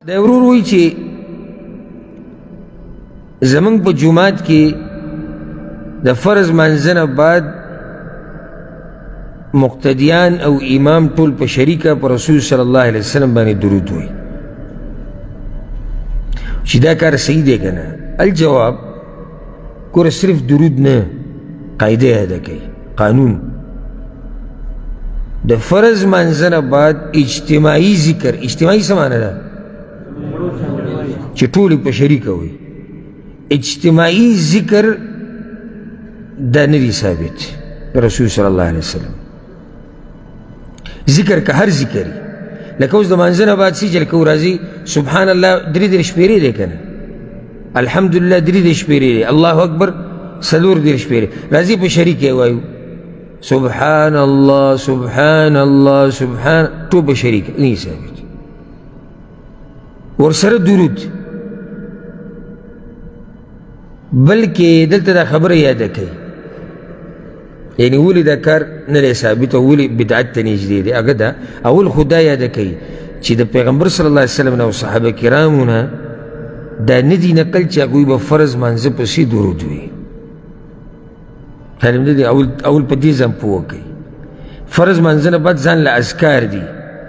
دا ورور وی چې زمونږ په جومات کې د فرض منځنه بعد مقتدیان او امام ټول په شریکه په رسول صلی الله علیه وسلم باندې درود وایي چې دا کار صحیح دی که نه؟ الجواب ګوره صرف درود نه، قاعده یې ادا کوي، قانون د فرض منځنه بعد اجتماعي ذکر، اجتماعي څه معنی ده؟ چې ټول په شریکه وي. اجتماعي ذکر دا نه دی ثابت رسول صلی الله علیه وسلم. ذکر که هر ذکر لکه اوس د منځنه بعد سجل کو راځي سبحان الله درې دېرش پیرې دی که نه؟ الحمدلله درې دېرش پیرې دی، الله اکبر څلور دېرش پیرې راځي په شریک یې وایو سبحان الله سبحان الله سبحان، ټول په شریک نه ثابت. ورسره درود، بلکې دلته دا خبره یاده کوي یعنی ولې دا کار نه دی ثابت او ولې بدعت ته نږدې دی. هغه دا اول خو دا یاده کوي چې د پیغمبر صلی الله علیه وسلم نه او صحابه کرامو نه دا نه دي نقل چې هغوی به فرض مانځه پسې درود وي. تعلیم دی اول په دې ځان پوه کوي. فرض مانځه نه بعد ځان له اذکار دي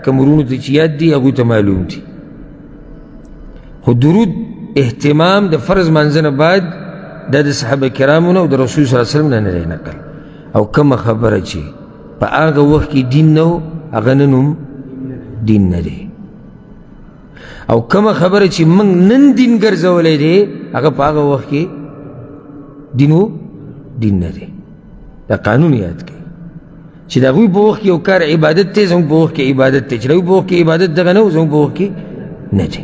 کوم ورونو ته چې یاد دي هغوی ته معلوم دي، خو درود اهتمام د فرض مانځه نه بعد دا د صحابه کرامو نه او د رسول صلی الله علیه وسلم نه نه دی نقل. او کومه خبره چې په هغه وخت کې دین نه و هغه نن هم دین نه دی، او کومه خبره چې موږ نن دین ګرځولی دی هغه په هغه وخت کې دین و دین نه دی. دا قانون یاد کړئ چې د هغوی په وخت کې یو کار عبادت دی، زموږ په وخت کې عبادت دی، چې د هغوی په وخت کې عبادت دغه نه و زموږ په وخت کې نه دی.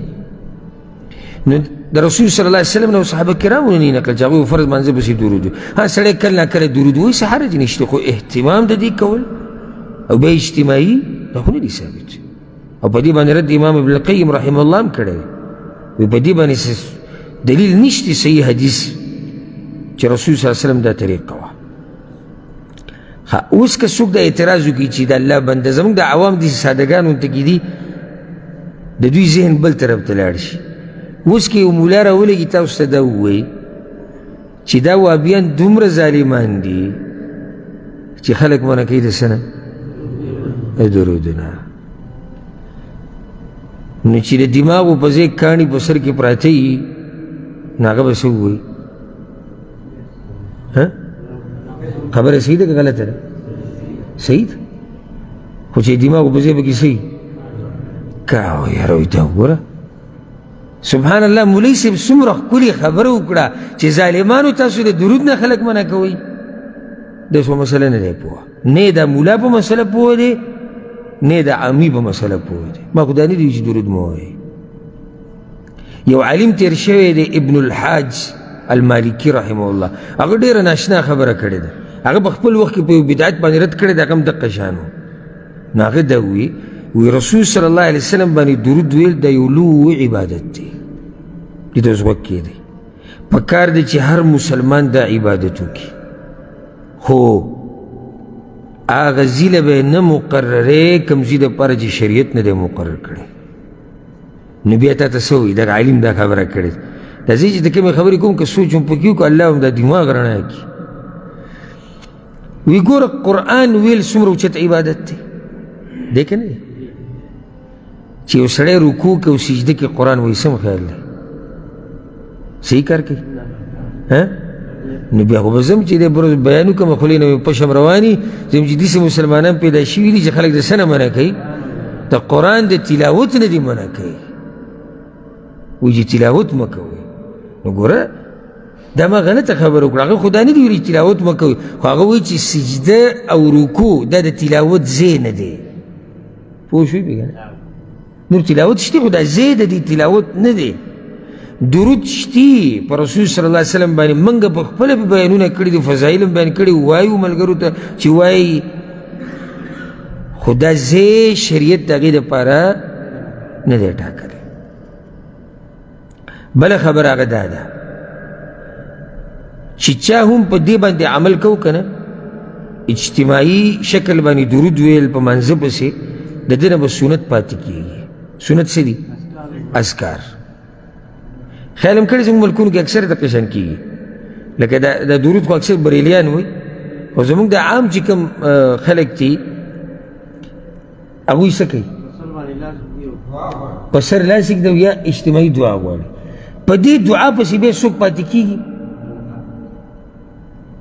نو د رسول صلی الله علیه وسلم نه او صحابه کرامو نه نقل چې هغوی فرض منځه پسې درود وایي. ها سړی کله ناکله درود وایي څه حرج نشته، خو اهتمام د دې کول او بیا اجتماعي دا خو نه دي ثابت. او په دې باندې رد امام ابن القیم رحمه الله هم کړی وي، په دې باندې دلیل نشته صحیح حدیث چې رسول صلی الله علیه وسلم دا طریقه وه. اوس که څوک دا اعتراض وکړي چې د الله بنده زموږ د عوام داسې سادهګانو ته کې دي د دوی ذهن بل طرف ته لاړ شي. اوس که یو مولا راولږي تاسو ته دا ووایي چې دا وابیان دومره ظالمان دي چې خلک منع کوي د څه نه؟ د درودو نه. نو چې د دماغو په ځای کاڼي په سر کې پراته وي نو هغه به څه ووایي؟ خبره صحیح ده که غلطه ده؟ صحیح ده، خو چې دماغو په ځای به کې صحیح کا یاره وایي ته وګوره سبحان الله. مولوي صاحب څومره ښکلې خبره وکړه چې ظالمانو تاسو د درود نه خلک منع کوئ. د څه مسله نه دی پوه، نه د مولا په مسله پوه دی نه د عامي په مسله پوه دی. ما خو دا نه دی چې درود مه وایئ. یو عالم تېر شوی دی ابن الحاج المالکي رحمه الله، هغه ډېره ناشنا خبره کړې ده. هغه په خپل وخت کې په یو بدعت باندې رد کړی دی، هغه هم دقه شان و. نو هغه دا وي رسول صلی الله علیه وسلم باندې درود ویل دا یو لوی عبادت دی. دې ته اوس غوږ کېږدئ. پکار دی چې هر مسلمان دا عبادت وکړي، خو هغه ځي له به یې نه مقررې کوم ځي دپاره چې شریعت نه دی مقرر کړی. نو بیا تا ته څه وایي؟ دغه عالم دا خبره کړې دا ځای چې د کومې خبرې کوم که سوچ هم پکې وکړو الله هم دا دماغ رڼا کړي. وی ګوره قرآن ویل څومره اوچت عبادت دی دی که نه دی؟ چې یو سړی رکوع کې او سجده کې قرآن وایي څه خیال دی؟ صحیح کار کوي؟ نو بیا خو به زم چې دی بیان وکړم خولې نه مې پشم رواني زم چې داسې مسلمانان پیدا شوي دي چې خلک د څه نه منع کوي؟ د قرآن د تلاوت نه دي منع کوي. وایي چې تلاوت مه کوئ. نو ګوره دا ما غلطه خبره وکړه. هغه خو دا نه دي ویلي تلاوت مه کوئ، خو هغه وایي چې سجده او رکوع دا د تلاوت ځای نه دی. پوه شوئ بېګانه؟ نور تلاوت شته خو دا ځای د دې تلاوت نه دی. درود شتي په رسول صلی الله علیه وسلم باندې موږ په خپله پې بیانونه کړي دي، فضایل هم بیان کړي، وایو ملګرو ته چې وایي، خو دا ځای شریعت د هغې دپاره نه دی ټاکلی. بله خبره هغه دا ده چې چا هم په دې باندې عمل کو که نه اجتماعي شکل باندې درود ویل په منځه پسې د دې نه به سنت پاتې کېږي. سنت څه دي؟ اذکار خیالم کړی زموږ ملکونو کې اکثر د قشن کېږي لکه دا درود خو اکثر بریلیان وایي خو زموږ د عام چې کوم خلک دي هغوی څه کوي په سر لاس ږدي یا اجتماعي دعا غواړي په دې دعا پسې بیا څوک پاتې کېږي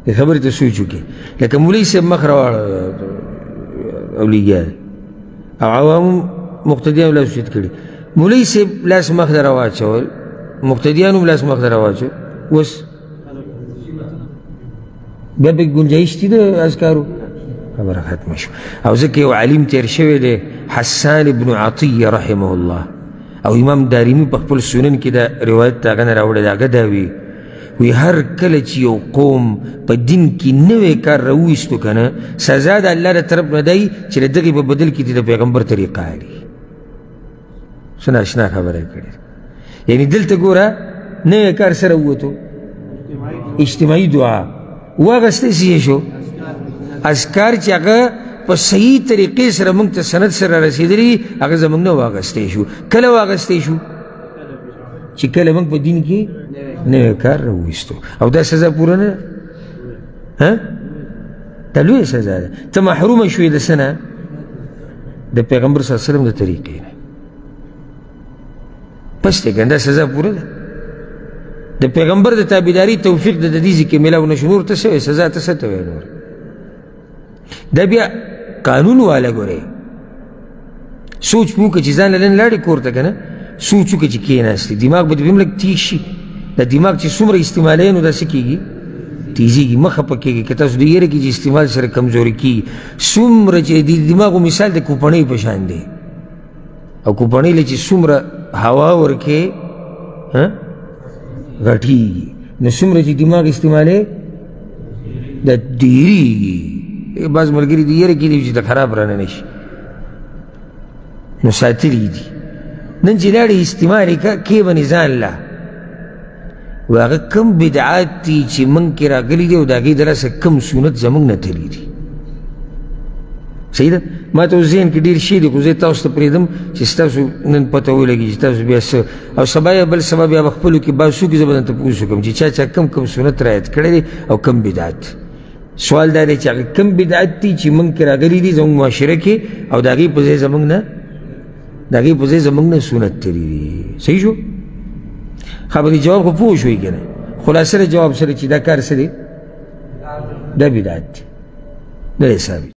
دې خبرې ته سوچ وکړي لکه مولوي صاحب مخ راواړه اولیګیا او عوامو مقتدیانو لاس اوچت کړي مولوي صاحب لاس مخ ته راواچول مقتدیانو هم لاس مخ ته راواچول اوس بیا پکې ګنجایش دي د اذکارو خبره ختمه شوه او ځکه یو عالم تېر شوی دی حسان بن عطیه رحمه الله او امام دارمي په خپل سنن کې دا روایت د هغه نه راوړی دی هغه دا وی هر کله چې یو قوم په دین کې نوی کار راوویستو که نه سزا د الله د طرف نه دی چې د دغې په بدل کې د پیغمبر طریقه اړي څه ناشنا خبره یې کړې یعنې دلته ګوره نوی کار سره ووتو اجتماعي دعا واغستی څه شو اذکار چې هغه په صحیح طریقې سره موږ ته سند سره رسېدلي هغه زموږ نه واغستی شو کله واغستی شو چې کله موږ په دین کې نوی کار راوویستو او دا سزا پوره نه ده دا لویه سزا ده ته محرومه شوې د څه نه د پیغمبر صلی الله علیه وسلم د طریقې نه پس دی که دا سزا پوره ده د پیغمبر د تابعداري توفیق د دې ځای کې میلاو نه شو نور ته څه وایي سزا ته څه ته وایي نور دا بیا قانون والا ګورئ سوچ مو وکړه چې ځان له نن لاړې کور ته که نه سوچ وکړه چې کېناستې دماغ به دې بیا هم لږ تیز شي دا دماغ چې څومره استعمالوي نو دا څه کېږي تیزېږي مه خفه کېږي که تاسو د یېره کې چې استعمال سره کمزوري کېږي څومره چې د دماغو مثال د کوپڼۍ په شان دی او کوپڼۍ له چې څومره هوا ورکې غټېږي نو څومره چې دماغ استعمالوي دا ډېرېږي بعض ملګري د یېره کې دي چې د خراب رانه نه شي نو ساتلي دي نن چې لاړې استعمال یې کې به ځان له و هغه کم بدعات دي چې موږ کې راغلي دي او د هغې دلاسه کم سنت زموږ نه تللي دي صحیح ده ما ته اوس ذهن کې ډېر شي دي خو زه تاسو ته پرېږدم چې ستاسو نن پته ولګي چې تاسو بیا څه او سبا یا بل سبا بیا به خپلو کې بعض څوک زه به درته پوښتنه وکړم چې چا کم سنت رعایت کړی دی او کم بدعت سوال دا دی چې هغه کم بدعت دي چې موږ کې راغلي دي زموږ معاشره کې او د هغې په ځای زموږ نه د هغې په ځای زموږ نه سنت تللي دي صحیح شو خبرې جواب خو پوه شوئ که نه خلاصه د جواب سره چې دا کار څه دی دا بدعت دی نه دی ثابت